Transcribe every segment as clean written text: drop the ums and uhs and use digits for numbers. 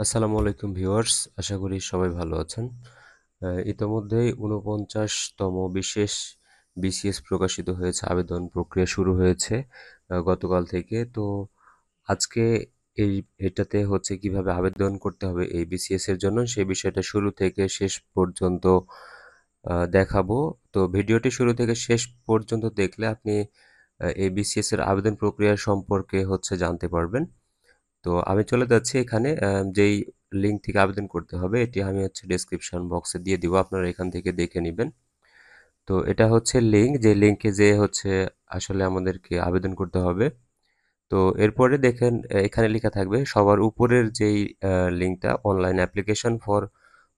আসসালামু আলাইকুম ভিউয়ার্স, আশা করি সবাই ভালো আছেন। ইতোমধ্যেই ৪৯তম বিশেষ বিসিএস প্রকাশিত হয়েছে, আবেদন প্রক্রিয়া শুরু হয়েছে গতকাল থেকে। তো আজকে এই এটাতে হচ্ছে কিভাবে আবেদন করতে হবে এই বিসিএস এর জন্য সেই বিষয়টা শুরু থেকে শেষ পর্যন্ত দেখাবো। তো ভিডিওটি শুরু থেকে শেষ পর্যন্ত দেখলে আপনি এই বিসিএস এর আবেদন প্রক্রিয়া সম্পর্কে হচ্ছে জানতে পারবেন। তো আমি চলে যাচ্ছি এখানে যেই লিঙ্ক থেকে আবেদন করতে হবে এটি আমি হচ্ছে ডেসক্রিপশন বক্সে দিয়ে দিব, আপনারা এখান থেকে দেখে নেবেন। তো এটা হচ্ছে লিঙ্ক, যে লিঙ্কে যে হচ্ছে আসলে আমাদেরকে আবেদন করতে হবে। তো এরপরে দেখেন এখানে লেখা থাকবে সবার উপরের যেই লিঙ্কটা, online application for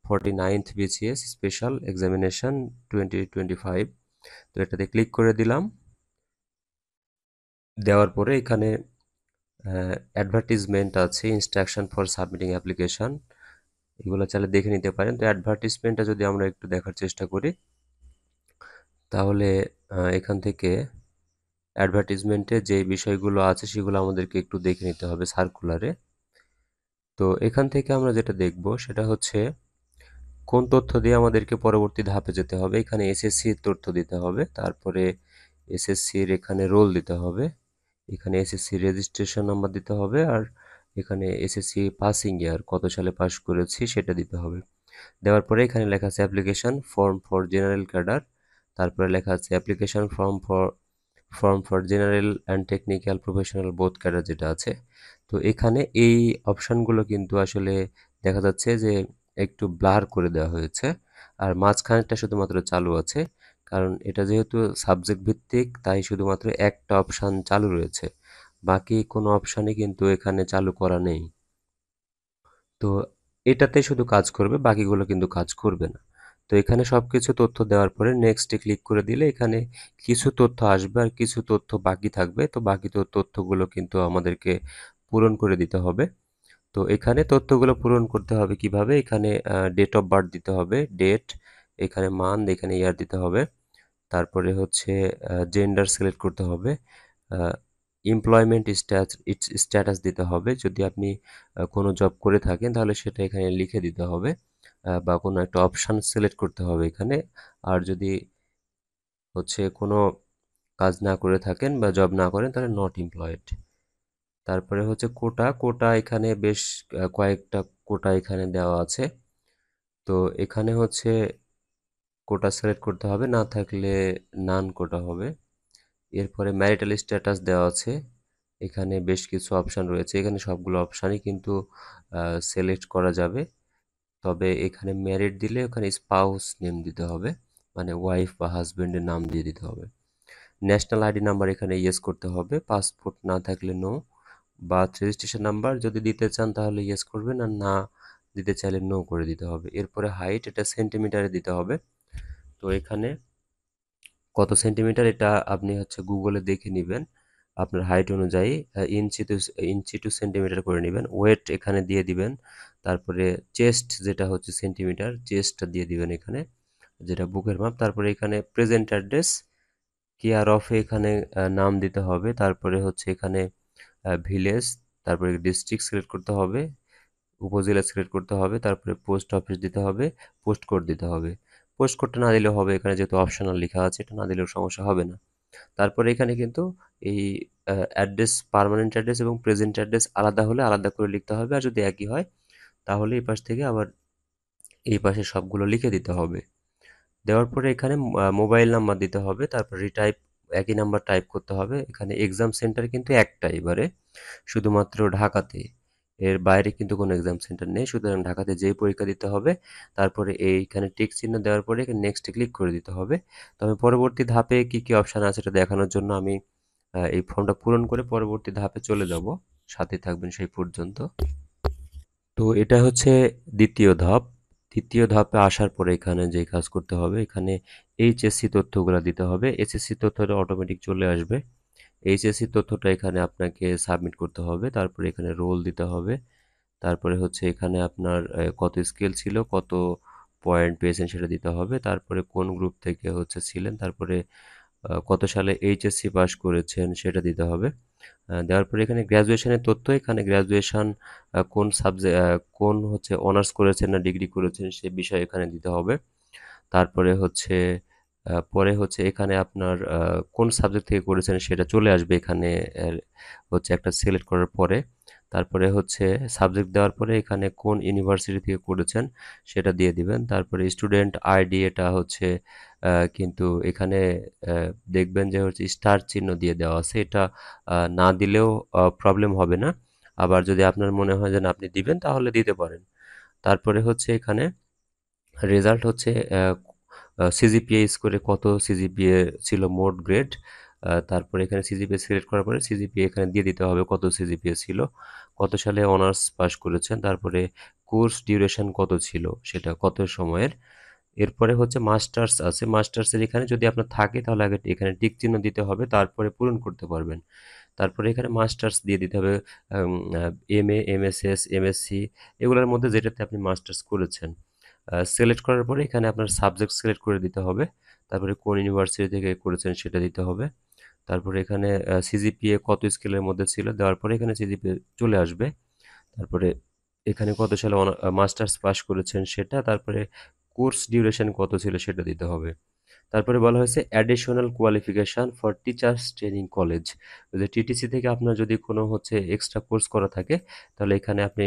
49th BCS special examination 2025। তো এটাতে ক্লিক করে দিলাম। দেওয়ার পরে এখানে অ্যাডভার্টিজমেন্ট আছে, ইনস্ট্রাকশন ফর সাবমিটিং অ্যাপ্লিকেশন, এগুলো চাইলে দেখে নিতে পারেন। তো অ্যাডভার্টিজমেন্টটা যদি আমরা একটু দেখার চেষ্টা করি, তাহলে এখান থেকে অ্যাডভার্টিজমেন্টে যে বিষয়গুলো আছে সেগুলো আমাদেরকে একটু দেখে নিতে হবে সার্কুলারে। তো এখান থেকে আমরা যেটা দেখব সেটা হচ্ছে কোন তথ্য দিয়ে আমাদেরকে পরবর্তী ধাপে যেতে হবে। এখানে এসএসসির তথ্য দিতে হবে, তারপরে এসএসসির এখানে রোল দিতে হবে, এখানে এসএসসি রেজিস্ট্রেশন নাম্বার দিতে হবে, আর এখানে এসএসসি পাসিং ইয়ার কত সালে পাস করেছি সেটা দিতে হবে। দেওয়ার পরে এখানে লেখা আছে application form for general cadre, তারপরে লেখা আছে application form for general and technical professional both cadre যেটা আছে। তো এখানে এই অপশানগুলো কিন্তু আসলে দেখা যাচ্ছে যে একটু ব্লার করে দেওয়া হয়েছে, আর মাঝখানেরটা শুধুমাত্র চালু আছে। কারণ এটা যেহেতু সাবজেক্ট ভিত্তিক, তাই শুধুমাত্র একটা অপশান চালু রয়েছে, বাকি কোনো অপশানই কিন্তু এখানে চালু করা নেই। তো এটাতে শুধু কাজ করবে, বাকিগুলো কিন্তু কাজ করবে না। তো এখানে সবকিছু তথ্য দেওয়ার পরে নেক্সটে ক্লিক করে দিলে এখানে কিছু তথ্য আসবে আর কিছু তথ্য বাকি থাকবে। তো বাকি তথ্যগুলো কিন্তু আমাদেরকে পূরণ করে দিতে হবে। তো এখানে তথ্যগুলো পূরণ করতে হবে কিভাবে, এখানে ডেট অফ বার্থ দিতে হবে, ডেট, এখানে মান্থ, এখানে ইয়ার দিতে হবে। তারপরে হচ্ছে জেন্ডার সিলেক্ট করতে হবে, এমপ্লয়মেন্ট স্ট্যাটাস দিতে হবে। যদি আপনি কোনো জব করে থাকেন তাহলে সেটা এখানে লিখে দিতে হবে, বা কোনো একটা অপশান সিলেক্ট করতে হবে এখানে। আর যদি হচ্ছে কোনো কাজ না করে থাকেন বা জব না করেন তাহলে নট এমপ্লয়েড। তারপরে হচ্ছে কোটা, কোটা এখানে বেশ কয়েকটা কোটা এখানে দেওয়া আছে। তো এখানে হচ্ছে কোটা সিলেক্ট করতে হবে, না থাকলে নান কোটা হবে। এরপরে ম্যারিটাল স্ট্যাটাস দেওয়া আছে, এখানে বেশ কিছু অপশান রয়েছে, এখানে সবগুলো অপশানই কিন্তু সিলেক্ট করা যাবে। তবে এখানে ম্যারিড দিলে ওখানে স্পাউস নেম দিতে হবে, মানে ওয়াইফ বা হাজবেন্ডের নাম দিয়ে দিতে হবে। ন্যাশনাল আইডি নাম্বার এখানে ইয়েস করতে হবে, পাসপোর্ট না থাকলে নো। বার্থ রেজিস্ট্রেশন নাম্বার যদি দিতে চান তাহলে ইয়েস করবেন, আর না দিতে চাইলে নো করে দিতে হবে। এরপরে হাইট, এটা সেন্টিমিটারে দিতে হবে। তো এখানে কত সেন্টিমিটার এটা আপনি হচ্ছে গুগলে দেখে নেবেন, আপনার হাইট অনুযায়ী ইঞ্চি টু সেন্টিমিটার করে নেবেন। ওয়েট এখানে দিয়ে দিবেন। তারপরে চেস্ট যেটা হচ্ছে সেন্টিমিটার, চেস্টটা দিয়ে দিবেন এখানে, যেটা বুকের মাপ। তারপরে এখানে প্রেজেন্ট অ্যাড্রেস, কেয়ার অফে এখানে নাম দিতে হবে। তারপরে হচ্ছে এখানে ভিলেজ, তারপরে ডিস্ট্রিক্ট সিলেক্ট করতে হবে, উপজেলা সিলেক্ট করতে হবে, তারপরে পোস্ট অফিস দিতে হবে, পোস্ট কোড দিতে হবে। পোস্ট কোডটা না দিলেও হবে, এখানে যেহেতু অপশনাল লেখা আছে এটা না দিলেও সমস্যা হবে না। তারপরে এখানে কিন্তু এই অ্যাড্রেস, পার্মানেন্ট অ্যাড্রেস এবং প্রেজেন্ট অ্যাড্রেস আলাদা হলে আলাদা করে লিখতে হবে, আর যদি একই হয় তাহলে এই পাশ থেকে আবার এই পাশে সবগুলো লিখে দিতে হবে। দেওয়ার পরে এখানে মোবাইল নাম্বার দিতে হবে, তারপর রিটাইপ, একই নাম্বার টাইপ করতে হবে। এখানে এক্সাম সেন্টার কিন্তু একটা এবারে, শুধুমাত্র ঢাকাতে, এর বাইরে কিন্তু কোনো এক্সাম সেন্টার নেই, সুতরাং ঢাকাতে যেই পরীক্ষা দিতে হবে। তারপরে এইখানে টিক চিহ্ন দেওয়ার পরে নেক্সটে ক্লিক করে দিতে হবে। তবে পরবর্তী ধাপে কি কি অপশান আছে এটা দেখানোর জন্য আমি এই ফর্মটা পূরণ করে পরবর্তী ধাপে চলে যাব, সাথে থাকবেন সেই পর্যন্ত। তো এটা হচ্ছে দ্বিতীয় ধাপ। তৃতীয় ধাপে আসার পরে এখানে যে কাজ করতে হবে, এখানে এইচএসসি তথ্যগুলো দিতে হবে। এসএসসি তথ্যটা অটোমেটিক চলে আসবে। এইচএসসি তথ্যটা এখানে আপনাকে সাবমিট করতে হবে, তারপরে এখানে রোল দিতে হবে। তারপরে হচ্ছে এখানে আপনার কত স্কেল ছিল, কত পয়েন্ট পেয়েছেন সেটা দিতে হবে। তারপরে কোন গ্রুপ থেকে হচ্ছে ছিলেন, তারপরে কত সালে এইচএসসি পাস করেছেন সেটা দিতে হবে। দেওয়ার পরে এখানে গ্র্যাজুয়েশনের তথ্য, এখানে গ্র্যাজুয়েশন কোন হচ্ছে অনার্স করেছেন না ডিগ্রি করেছেন সে বিষয়ে এখানে দিতে হবে। তারপরে হচ্ছে পরে হচ্ছে এখানে আপনার কোন সাবজেক্ট থেকে করেছেন সেটা চলে আসবে এখানে হচ্ছে একটা সিলেক্ট করার পরে। তারপরে হচ্ছে সাবজেক্ট দেওয়ার পরে এখানে কোন ইউনিভার্সিটি থেকে করেছেন সেটা দিয়ে দিবেন। তারপরে স্টুডেন্ট আইডি এটা হচ্ছে কিন্তু এখানে দেখবেন যে হচ্ছে স্টার চিহ্ন দিয়ে দেওয়া আছে। এটা না দিলেও প্রবলেম হবে না। আবার যদি আপনার মনে হয় যে না আপনি দিবেন তাহলে দিতে পারেন। তারপরে হচ্ছে এখানে রেজাল্ট হচ্ছে সিজিপিএ স্কোরে কত সিজিপিএ ছিল মোট গ্রেড। তারপরে এখানে সিজিপিএ সিলেক্ট করার পরে সিজিপিএ এখানে দিয়ে দিতে হবে কত সিজিপিএ ছিল, কত সালে অনার্স পাস করেছেন, তারপরে কোর্স ডিউরেশন কত ছিল সেটা কত সময়ের। এরপরে হচ্ছে মাস্টার্স আছে, মাস্টার্সের এখানে যদি আপনার থাকে তাহলে আগে এখানে টিক চিহ্ন দিতে হবে, তারপরে পূরণ করতে পারবেন। তারপরে এখানে মাস্টার্স দিয়ে দিতে হবে, এমএ, এমএসএস, এমএসসি এগুলোর মধ্যে যেটাতে আপনি মাস্টার্স করেছেন। সিলেক্ট করার পরে এখানে আপনার সাবজেক্ট সিলেক্ট করে দিতে হবে। তারপরে কোন ইউনিভার্সিটি থেকে করেছেন সেটা দিতে হবে। তারপরে এখানে সিজিপিএ কত স্কেলের মধ্যে ছিল দেওয়ার পরে এখানে সিজিপিএ চলে আসবে। তারপরে এখানে কত সালে মাস্টার্স পাস করেছেন সেটা, তারপরে কোর্স ডিউরেশন কত ছিল সেটা দিতে হবে। তারপরে বলা হয়েছে additional qualification for teachers training college. যে টিটিসি থেকে আপনার যদি কোনো হচ্ছে এক্সট্রা কোর্স করা থাকে তাহলে এখানে আপনি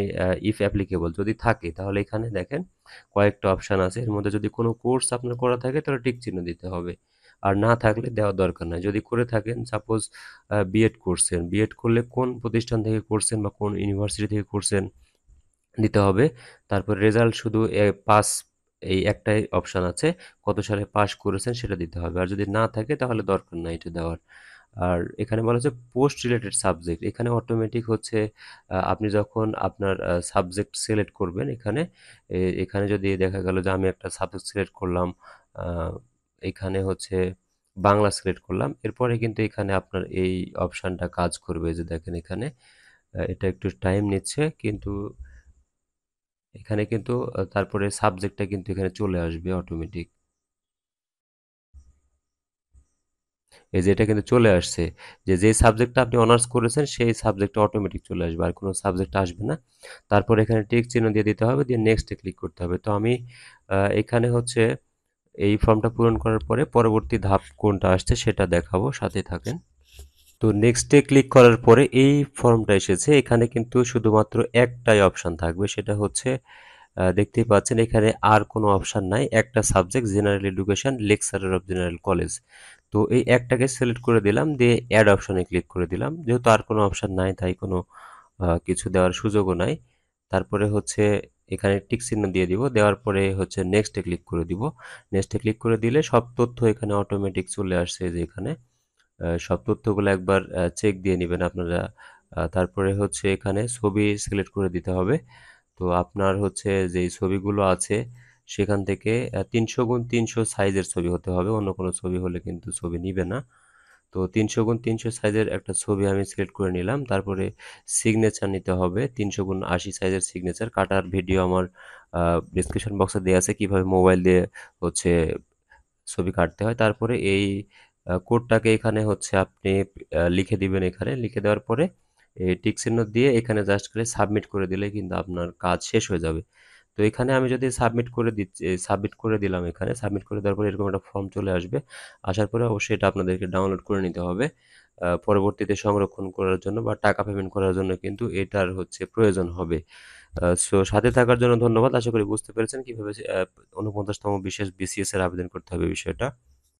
ইফ অ্যাপ্লিকেবল যদি থাকে তাহলে এখানে দেখেন কয়েকটা অপশান আছে, এর মধ্যে যদি কোনো কোর্স আপনার করা থাকে তাহলে টিক চিহ্ন দিতে হবে, আর না থাকলে দেওয়ার দরকার নাই। যদি করে থাকেন সাপোজ বিএড করছেন, বিএড করলে কোন প্রতিষ্ঠান থেকে করছেন বা কোন ইউনিভার্সিটি থেকে করছেন দিতে হবে। তারপর রেজাল্ট শুধু পাস এই একটাই অপশান আছে, কত সালে পাস করেছেন সেটা দিতে হবে। আর যদি না থাকে তাহলে দরকার নাই এটা দেওয়ার। আর এখানে বলা হচ্ছে পোস্ট রিলেটেড সাবজেক্ট, এখানে অটোমেটিক হচ্ছে আপনি যখন আপনার সাবজেক্ট সিলেক্ট করবেন এখানে এখানে যদি দেখা গেল যে আমি একটা সাবজেক্ট সিলেক্ট করলাম, আহ, এখানে হচ্ছে বাংলা সিলেক্ট করলাম, এরপরে কিন্তু এখানে আপনার এই অপশানটা কাজ করবে। যে দেখেন এখানে এটা একটু টাইম নিচ্ছে কিন্তু এখানে কিন্তু তারপরে সাবজেক্টটা কিন্তু এখানে চলে আসবে অটোমেটিক। এই যে এটা কিন্তু চলে আসছে যে যে সাবজেক্টটা আপনি অনার্স করেছেন সেই সাবজেক্টটা অটোমেটিক চলে আসবে, আর কোনো সাবজেক্ট আসবে না। তারপর এখানে টিক চিহ্ন দিয়ে দিতে হবে, দিয়ে নেক্সটে ক্লিক করতে হবে। তো আমি এখানে হচ্ছে এই ফর্মটা পূরণ করার পরে পরবর্তী ধাপ কোনটা আসছে সেটা দেখাবো, সাথে থাকেন। তো নেক্সটে ক্লিক করার পরে এই ফর্মটা এসেছে, এখানে কিন্তু শুধুমাত্র একটাই অপশান থাকবে, সেটা হচ্ছে দেখতেই পাচ্ছেন এখানে আর কোনো অপশান নাই, একটা subject general education lecturer of general college. তো এই একটাকে সিলেক্ট করে দিলাম, দিয়ে অ্যাড অপশানে ক্লিক করে দিলাম, যেহেতু আর কোনো অপশান নাই তাই কোনো কিছু দেওয়ার সুযোগও নাই। তারপরে হচ্ছে এখানে টিক চিহ্ন দিয়ে দিব, দেওয়ার পরে হচ্ছে নেক্সটে ক্লিক করে দিব। নেক্সটে ক্লিক করে দিলে সব তথ্য এখানে অটোমেটিক চলে আসছে, যে এখানে সব তথ্যগুলো একবার চেক দিয়ে নেবেন আপনারা। তারপরে হচ্ছে এখানে ছবি সিলেক্ট করে দিতে হবে। তো আপনার হচ্ছে যেই ছবিগুলো আছে সেখান থেকে 300x300 সাইজের ছবি হতে হবে, অন্য কোনো ছবি হলে কিন্তু ছবি নিবে না। তো 300x300 সাইজের একটা ছবি আমি সিলেক্ট করে নিলাম। তারপরে সিগনেচার নিতে হবে, 300x80 সাইজের সিগনেচার কাটার ভিডিও আমার ডিসক্রিপশন বক্সে দেওয়া আছে কিভাবে মোবাইল দিয়ে হচ্ছে ছবি কাটতে হয়। তারপরে এই কোডটাকে এখানে হচ্ছে আপনি লিখে দিবেন, এখানে লিখে দেওয়ার পরে এই টিক চিহ্ন দিয়ে এখানে জাস্ট করে সাবমিট করে দিলে কিন্তু আপনার কাজ শেষ হয়ে যাবে। তো এখানে আমি যদি সাবমিট করে দিলাম, এখানে সাবমিট করে দেওয়ার পরে এরকম একটা ফর্ম চলে আসবে। আসার পরে অবশ্যই এটা আপনাদেরকে ডাউনলোড করে নিতে হবে পরবর্তীতে সংরক্ষণ করার জন্য বা টাকা পেমেন্ট করার জন্য কিন্তু এটার হচ্ছে প্রয়োজন হবে। সো সাথে থাকার জন্য ধন্যবাদ। আশা করি বুঝতে পেরেছেন কিভাবে ৪৯তম বিশেষ বিসিএস এর আবেদন করতে হবে বিষয়টা।